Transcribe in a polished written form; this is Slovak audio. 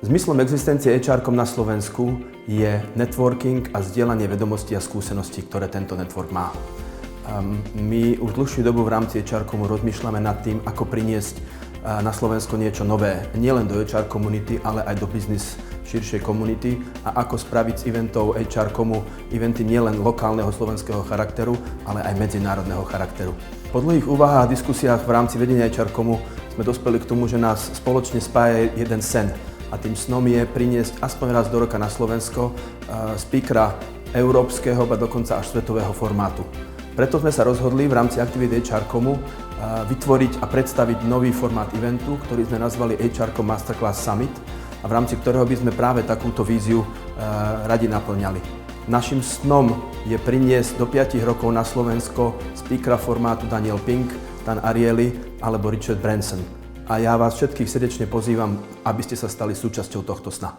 Zmyslom existencie HR-kom na Slovensku je networking a zdieľanie vedomostí a skúseností, ktoré tento network má. My už dlhšiu dobu v rámci HR-komu rozmýšľame nad tým, ako priniesť na Slovensko niečo nové, nielen do HR komunity, ale aj do biznis širšej komunity a ako spraviť z eventov HR-komu eventy nielen lokálneho slovenského charakteru, ale aj medzinárodného charakteru. Po dlhých úvahách a diskusiách v rámci vedenia HR-komu sme dospeli k tomu, že nás spoločne spája jeden sen. A tým snom je priniesť aspoň raz do roka na Slovensko speakera európskeho, a dokonca až svetového formátu. Preto sme sa rozhodli v rámci aktivít HR-komu vytvoriť a predstaviť nový formát eventu, ktorý sme nazvali HR-kom Masterclass Summit a v rámci ktorého by sme práve takúto víziu radi naplňali. Naším snom je priniesť do 5 rokov na Slovensko speakera formátu Daniel Pink, Dan Ariely alebo Richard Branson. A ja vás všetkých srdečne pozývam, aby ste sa stali súčasťou tohto sna.